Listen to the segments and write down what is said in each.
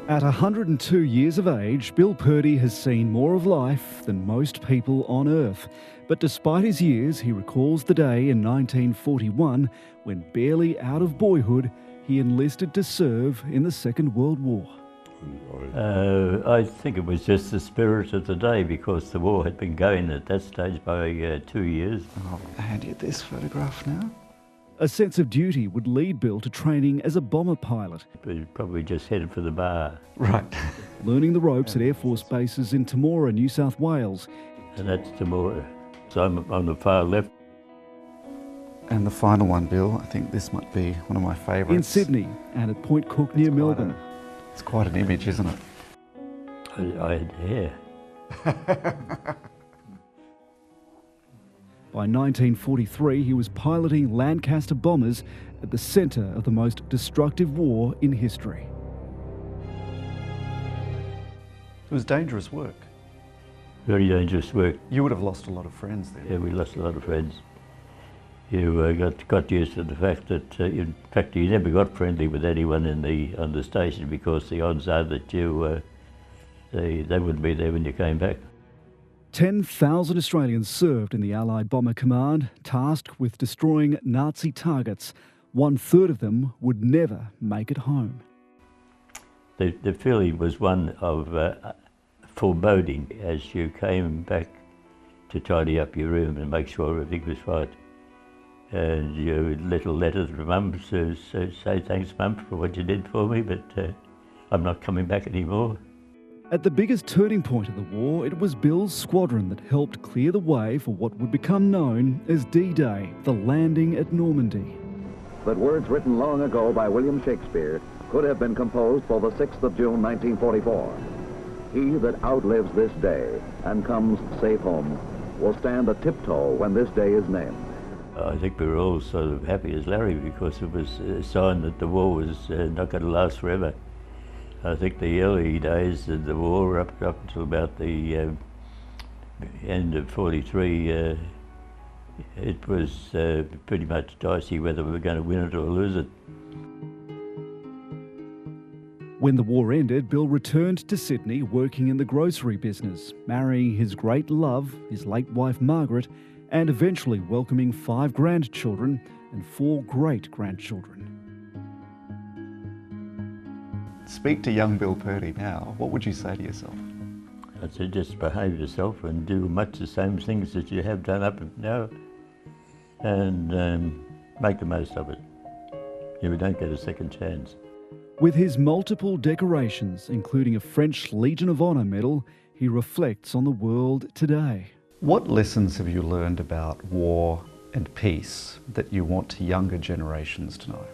At 102 years of age, Bill Purdy has seen more of life than most people on Earth. But despite his years, he recalls the day in 1941 when, barely out of boyhood, he enlisted to serve in the Second World War. I think it was just the spirit of the day, because the war had been going at that stage by 2 years. I'll hand you this photograph now. A sense of duty would lead Bill to training as a bomber pilot. We probably just headed for the bar. Right. Learning the ropes at Air Force bases in Temora, New South Wales. And that's Temora. So I'm on the far left. And the final one, Bill, I think this might be one of my favourites. In Sydney and at Point Cook near Melbourne. It's quite an image, isn't it? I had hair. By 1943, he was piloting Lancaster Bombers at the centre of the most destructive war in history. It was dangerous work. Very dangerous work. You would have lost a lot of friends then. Yeah, we lost a lot of friends. You got used to the fact that, in fact, you never got friendly with anyone on the station, because the odds are that they wouldn't be there when you came back. 10,000 Australians served in the Allied Bomber Command, tasked with destroying Nazi targets. 1/3 of them would never make it home. The feeling was one of foreboding as you came back to tidy up your room and make sure everything was right. And your little letter from Mum to say thanks, Mum, for what you did for me, but I'm not coming back anymore. At the biggest turning point of the war, it was Bill's squadron that helped clear the way for what would become known as D-Day, the landing at Normandy. That words written long ago by William Shakespeare could have been composed for the 6th of June, 1944. He that outlives this day and comes safe home will stand a tiptoe when this day is named. I think we were all sort of happy as Larry, because it was a sign that the war was not going to last forever. I think the early days of the war, up until about the end of 43, it was pretty much dicey whether we were going to win it or lose it. When the war ended, Bill returned to Sydney working in the grocery business, marrying his great love, his late wife Margaret, and eventually welcoming 5 grandchildren and 4 great-grandchildren. Speak to young Bill Purdy now. What would you say to yourself? I'd say just behave yourself and do much the same things that you have done up to now, and make the most of it. You don't get a second chance. With his multiple decorations, including a French Legion of Honour medal, he reflects on the world today. What lessons have you learned about war and peace that you want younger generations to know?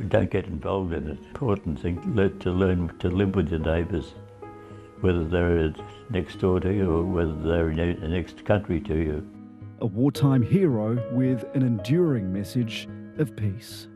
Don't get involved in it. Important thing to learn to live with your neighbours, whether they're next door to you or whether they're in the next country to you. A wartime hero with an enduring message of peace.